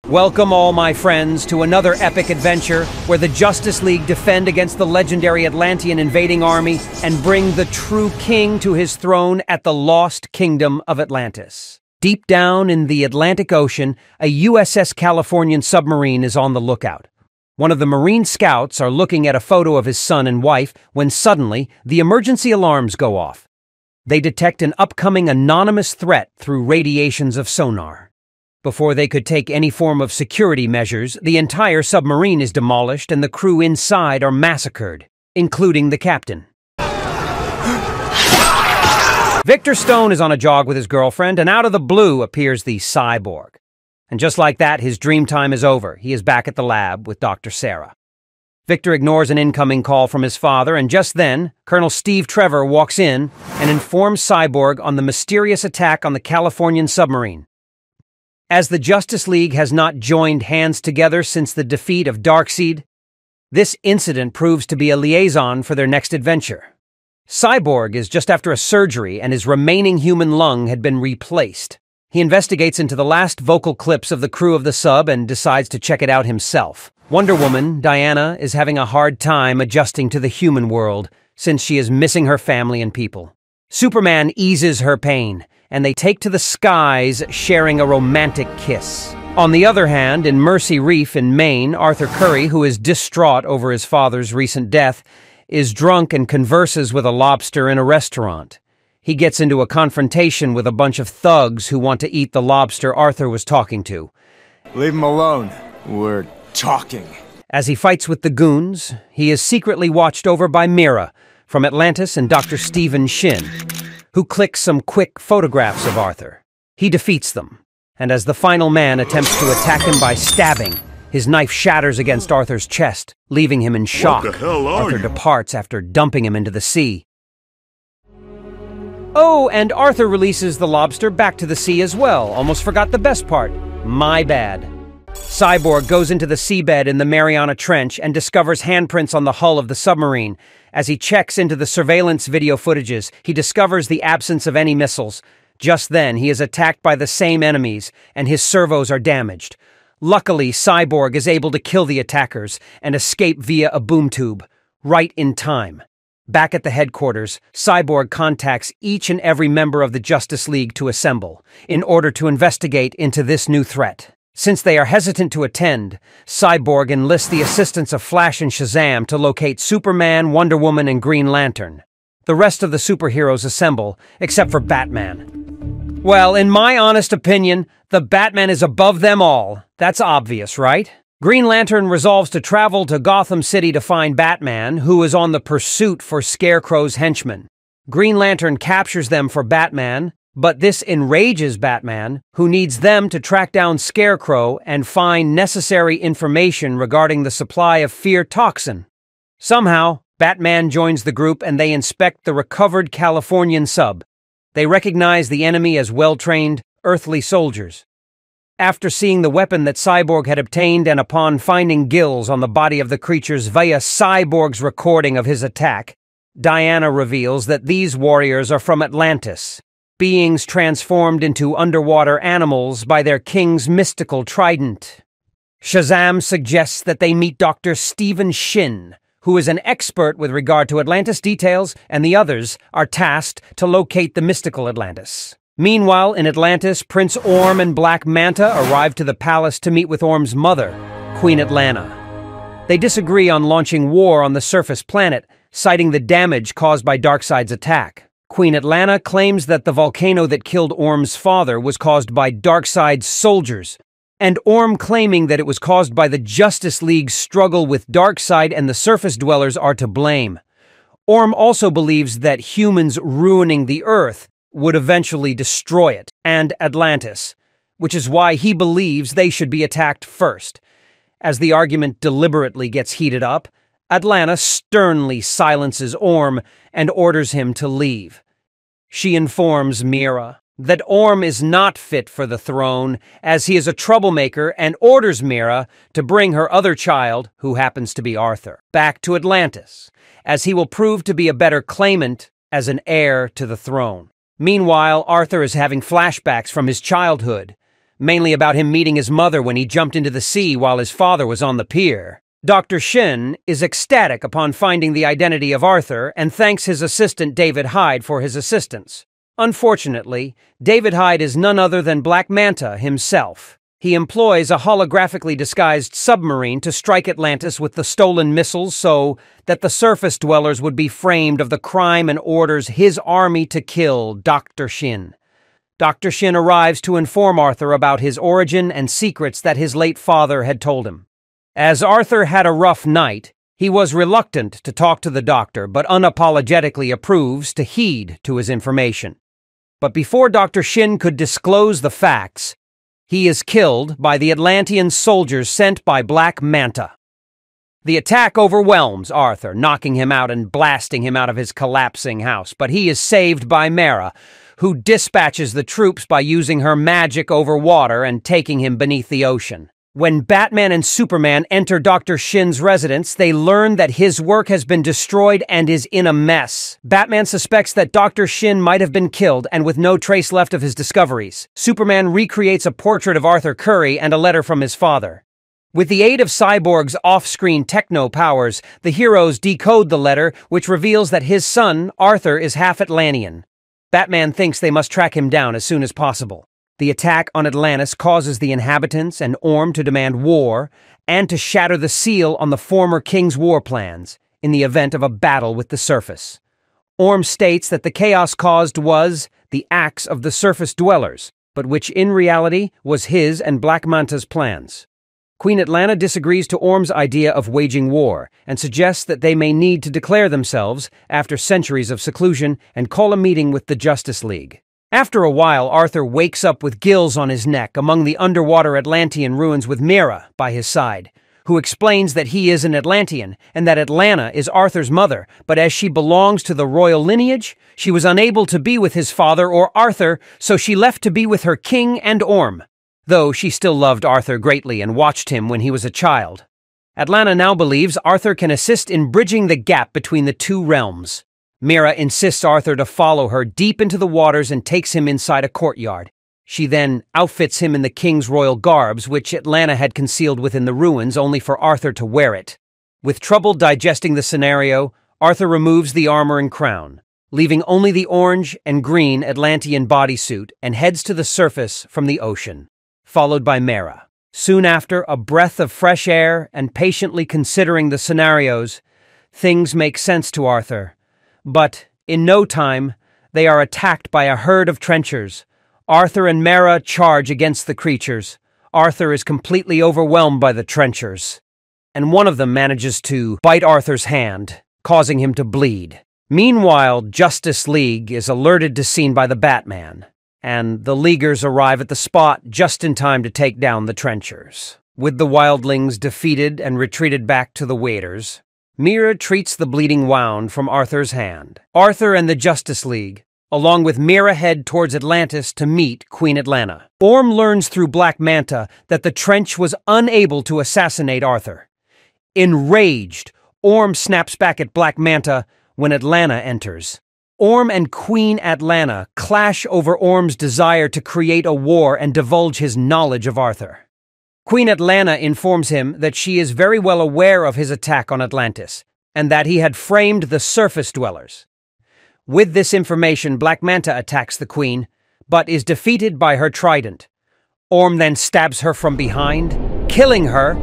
Welcome all my friends to another epic adventure where the Justice League defend against the legendary Atlantean invading army and bring the true king to his throne at the lost kingdom of Atlantis. Deep down in the Atlantic Ocean, a USS Californian submarine is on the lookout. One of the Marine scouts are looking at a photo of his son and wife when suddenly the emergency alarms go off. They detect an upcoming anonymous threat through radiations of sonar. Before they could take any form of security measures, the entire submarine is demolished and the crew inside are massacred, including the captain. Victor Stone is on a jog with his girlfriend, and out of the blue appears the cyborg. And just like that, his dream time is over. He is back at the lab with Dr. Sarah. Victor ignores an incoming call from his father, and just then, Colonel Steve Trevor walks in and informs Cyborg on the mysterious attack on the Californian submarine. As the Justice League has not joined hands together since the defeat of Darkseid, this incident proves to be a liaison for their next adventure. Cyborg is just after a surgery and his remaining human lung had been replaced. He investigates into the last vocal clips of the crew of the sub and decides to check it out himself. Wonder Woman, Diana, is having a hard time adjusting to the human world since she is missing her family and people. Superman eases her pain, and they take to the skies, sharing a romantic kiss. On the other hand, in Mercy Reef in Maine, Arthur Curry, who is distraught over his father's recent death, is drunk and converses with a lobster in a restaurant. He gets into a confrontation with a bunch of thugs who want to eat the lobster Arthur was talking to. Leave him alone. We're talking. As he fights with the goons, he is secretly watched over by Mira from Atlantis and Dr. Stephen Shin, who clicks some quick photographs of Arthur. He defeats them, and as the final man attempts to attack him by stabbing, his knife shatters against Arthur's chest, leaving him in shock. What the hell are Arthur you? departs after dumping him into the sea. Oh, and Arthur releases the lobster back to the sea as well. Almost forgot the best part. My bad. Cyborg goes into the seabed in the Mariana Trench and discovers handprints on the hull of the submarine. As he checks into the surveillance video footages, he discovers the absence of any missiles. Just then, he is attacked by the same enemies, and his servos are damaged. Luckily, Cyborg is able to kill the attackers and escape via a boom tube, right in time. Back at the headquarters, Cyborg contacts each and every member of the Justice League to assemble, in order to investigate into this new threat. Since they are hesitant to attend, Cyborg enlists the assistance of Flash and Shazam to locate Superman, Wonder Woman, and Green Lantern. The rest of the superheroes assemble, except for Batman. Well, in my honest opinion, the Batman is above them all. That's obvious, right? Green Lantern resolves to travel to Gotham City to find Batman, who is on the pursuit for Scarecrow's henchmen. Green Lantern captures them for Batman, but this enrages Batman, who needs them to track down Scarecrow and find necessary information regarding the supply of fear toxin. Somehow, Batman joins the group and they inspect the recovered Californian sub. They recognize the enemy as well-trained, earthly soldiers. After seeing the weapon that Cyborg had obtained and upon finding gills on the body of the creatures via Cyborg's recording of his attack, Diana reveals that these warriors are from Atlantis, beings transformed into underwater animals by their king's mystical trident. Shazam suggests that they meet Dr. Stephen Shin, who is an expert with regard to Atlantis details, and the others are tasked to locate the mystical Atlantis. Meanwhile, in Atlantis, Prince Orm and Black Manta arrive to the palace to meet with Orm's mother, Queen Atlanna. They disagree on launching war on the surface planet, citing the damage caused by Darkseid's attack. Queen Atlanna claims that the volcano that killed Orm's father was caused by Darkseid's soldiers, and Orm claiming that it was caused by the Justice League's struggle with Darkseid and the surface dwellers are to blame. Orm also believes that humans ruining the Earth would eventually destroy it, and Atlantis, which is why he believes they should be attacked first. As the argument deliberately gets heated up, Atlanna sternly silences Orm and orders him to leave. She informs Mira that Orm is not fit for the throne, as he is a troublemaker, and orders Mira to bring her other child, who happens to be Arthur, back to Atlantis, as he will prove to be a better claimant as an heir to the throne. Meanwhile, Arthur is having flashbacks from his childhood. mainly about him meeting his mother when he jumped into the sea while his father was on the pier. Dr. Shin is ecstatic upon finding the identity of Arthur and thanks his assistant David Hyde for his assistance. Unfortunately, David Hyde is none other than Black Manta himself. He employs a holographically disguised submarine to strike Atlantis with the stolen missiles so that the surface dwellers would be framed of the crime and orders his army to kill Dr. Shin. Dr. Shin arrives to inform Arthur about his origin and secrets that his late father had told him. As Arthur had a rough night, he was reluctant to talk to the doctor, but unapologetically approves to heed to his information. But before Dr. Shin could disclose the facts, he is killed by the Atlantean soldiers sent by Black Manta. The attack overwhelms Arthur, knocking him out and blasting him out of his collapsing house, but he is saved by Mera, who dispatches the troops by using her magic over water and taking him beneath the ocean. When Batman and Superman enter Dr. Shin's residence, they learn that his work has been destroyed and is in a mess. Batman suspects that Dr. Shin might have been killed, and with no trace left of his discoveries, Superman recreates a portrait of Arthur Curry and a letter from his father. With the aid of Cyborg's off-screen techno powers, the heroes decode the letter, which reveals that his son, Arthur, is half Atlantean. Batman thinks they must track him down as soon as possible. The attack on Atlantis causes the inhabitants and Orm to demand war and to shatter the seal on the former king's war plans in the event of a battle with the surface. Orm states that the chaos caused was the acts of the surface dwellers, but which in reality was his and Black Manta's plans. Queen Atlanna disagrees to Orm's idea of waging war and suggests that they may need to declare themselves after centuries of seclusion and call a meeting with the Justice League. After a while, Arthur wakes up with gills on his neck among the underwater Atlantean ruins with Mera by his side, who explains that he is an Atlantean and that Atlanna is Arthur's mother, but as she belongs to the royal lineage, she was unable to be with his father or Arthur, so she left to be with her king and Orm, though she still loved Arthur greatly and watched him when he was a child. Atlanna now believes Arthur can assist in bridging the gap between the two realms. Mera insists Arthur to follow her deep into the waters and takes him inside a courtyard. She then outfits him in the king's royal garbs, which Atlanna had concealed within the ruins only for Arthur to wear it. With trouble digesting the scenario, Arthur removes the armor and crown, leaving only the orange and green Atlantean bodysuit and heads to the surface from the ocean, followed by Mera. Soon after, a breath of fresh air and patiently considering the scenarios, things make sense to Arthur. But, in no time, they are attacked by a herd of trenchers. Arthur and Mera charge against the creatures. Arthur is completely overwhelmed by the trenchers, and one of them manages to bite Arthur's hand, causing him to bleed. Meanwhile, Justice League is alerted to scene by the Batman, and the Leaguers arrive at the spot just in time to take down the trenchers. With the wildlings defeated and retreated back to the waders, Mera treats the bleeding wound from Arthur's hand. Arthur and the Justice League, along with Mera, head towards Atlantis to meet Queen Atlanna. Orm learns through Black Manta that the trench was unable to assassinate Arthur. Enraged, Orm snaps back at Black Manta when Atlanna enters. Orm and Queen Atlanna clash over Orm's desire to create a war and divulge his knowledge of Arthur. Queen Atlanna informs him that she is very well aware of his attack on Atlantis, and that he had framed the surface dwellers. With this information, Black Manta attacks the Queen, but is defeated by her trident. Orm then stabs her from behind, killing her,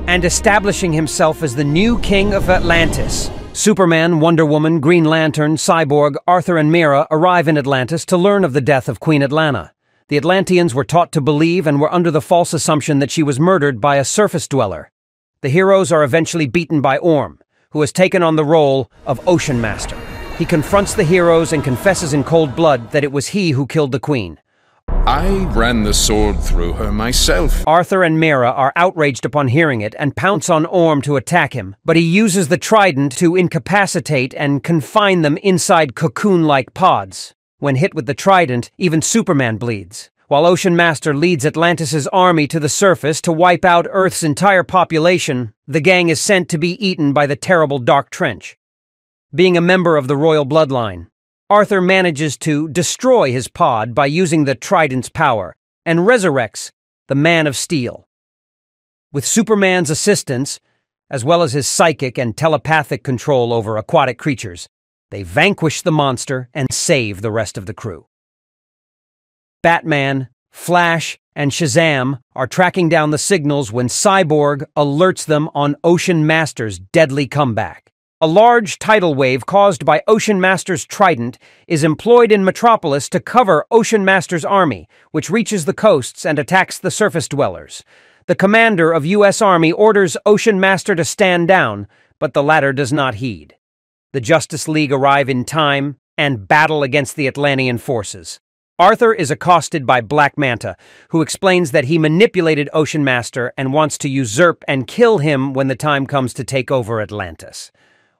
and establishing himself as the new king of Atlantis. Superman, Wonder Woman, Green Lantern, Cyborg, Arthur and Mera arrive in Atlantis to learn of the death of Queen Atlanna. The Atlanteans were taught to believe and were under the false assumption that she was murdered by a surface dweller. The heroes are eventually beaten by Orm, who has taken on the role of Ocean Master. He confronts the heroes and confesses in cold blood that it was he who killed the Queen. I ran the sword through her myself. Arthur and Mera are outraged upon hearing it and pounce on Orm to attack him, but he uses the trident to incapacitate and confine them inside cocoon-like pods. When hit with the trident, even Superman bleeds, while Ocean Master leads Atlantis' army to the surface to wipe out Earth's entire population. The gang is sent to be eaten by the terrible Dark Trench. Being a member of the royal bloodline, Arthur manages to destroy his pod by using the trident's power, and resurrects the Man of Steel. With Superman's assistance, as well as his psychic and telepathic control over aquatic creatures, they vanquish the monster and save the rest of the crew. Batman, Flash, and Shazam are tracking down the signals when Cyborg alerts them on Ocean Master's deadly comeback. A large tidal wave caused by Ocean Master's trident is employed in Metropolis to cover Ocean Master's army, which reaches the coasts and attacks the surface dwellers. The commander of U.S. Army orders Ocean Master to stand down, but the latter does not heed. The Justice League arrive in time and battle against the Atlantean forces. Arthur is accosted by Black Manta, who explains that he manipulated Ocean Master and wants to usurp and kill him when the time comes to take over Atlantis.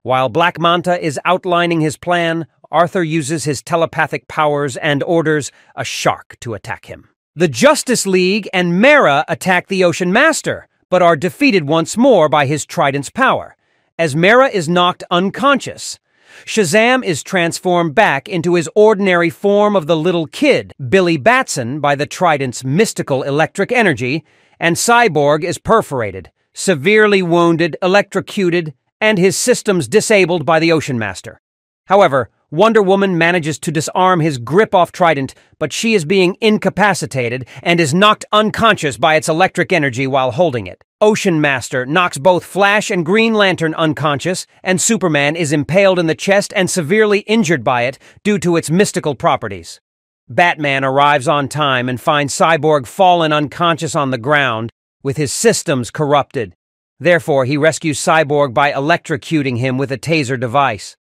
While Black Manta is outlining his plan, Arthur uses his telepathic powers and orders a shark to attack him. The Justice League and Mera attack the Ocean Master, but are defeated once more by his trident's power. As Mera is knocked unconscious, Shazam is transformed back into his ordinary form of the little kid, Billy Batson, by the trident's mystical electric energy, and Cyborg is perforated, severely wounded, electrocuted, and his systems disabled by the Ocean Master. However, Wonder Woman manages to disarm his grip off Trident, but she is being incapacitated and is knocked unconscious by its electric energy while holding it. Ocean Master knocks both Flash and Green Lantern unconscious, and Superman is impaled in the chest and severely injured by it due to its mystical properties. Batman arrives on time and finds Cyborg fallen unconscious on the ground, with his systems corrupted. Therefore, he rescues Cyborg by electrocuting him with a taser device.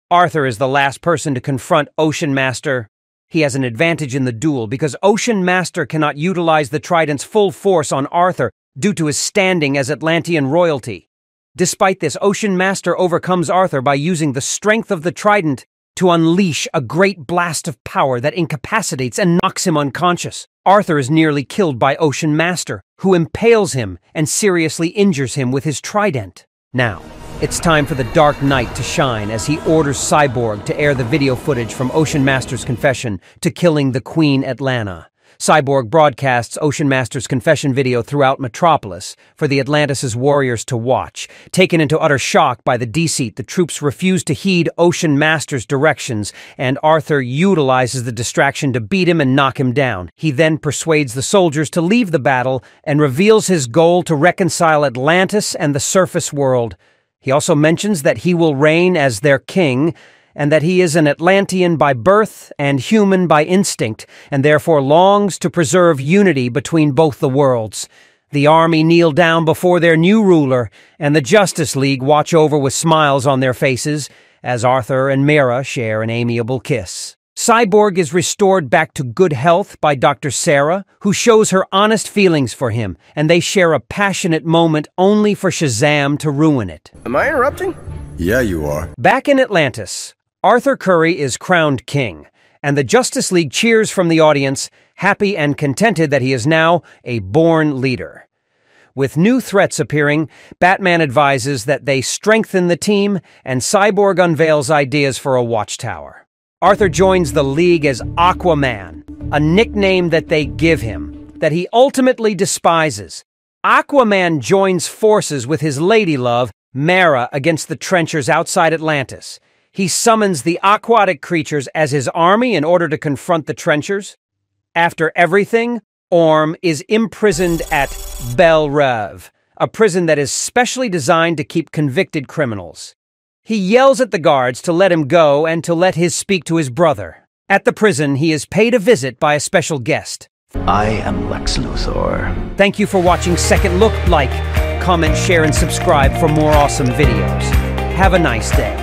Arthur is the last person to confront Ocean Master. He has an advantage in the duel because Ocean Master cannot utilize the Trident's full force on Arthur due to his standing as Atlantean royalty. Despite this, Ocean Master overcomes Arthur by using the strength of the Trident to unleash a great blast of power that incapacitates and knocks him unconscious. Arthur is nearly killed by Ocean Master, who impales him and seriously injures him with his trident. Now, it's time for the Dark Knight to shine as he orders Cyborg to air the video footage from Ocean Master's confession to killing the Queen Atlanna. Cyborg broadcasts Ocean Master's confession video throughout Metropolis for the Atlantis' warriors to watch. Taken into utter shock by the deceit, the troops refuse to heed Ocean Master's directions, and Arthur utilizes the distraction to beat him and knock him down. He then persuades the soldiers to leave the battle and reveals his goal to reconcile Atlantis and the surface world. He also mentions that he will reign as their king, and that he is an Atlantean by birth and human by instinct, and therefore longs to preserve unity between both the worlds. The army kneel down before their new ruler, and the Justice League watch over with smiles on their faces as Arthur and Mera share an amiable kiss. Cyborg is restored back to good health by Dr. Sarah, who shows her honest feelings for him, and they share a passionate moment only for Shazam to ruin it. Am I interrupting? Yeah, you are. Back in Atlantis, Arthur Curry is crowned king, and the Justice League cheers from the audience, happy and contented that he is now a born leader. With new threats appearing, Batman advises that they strengthen the team, and Cyborg unveils ideas for a watchtower. Arthur joins the League as Aquaman, a nickname that they give him, that he ultimately despises. Aquaman joins forces with his ladylove, Mera, against the trenchers outside Atlantis. He summons the aquatic creatures as his army in order to confront the trenchers. After everything, Orm is imprisoned at Belle Reve, a prison that is specially designed to keep convicted criminals. He yells at the guards to let him go and to let his speak to his brother. At the prison, he is paid a visit by a special guest. I am Lex Luthor. Thank you for watching Second Look. Like, comment, share, and subscribe for more awesome videos. Have a nice day.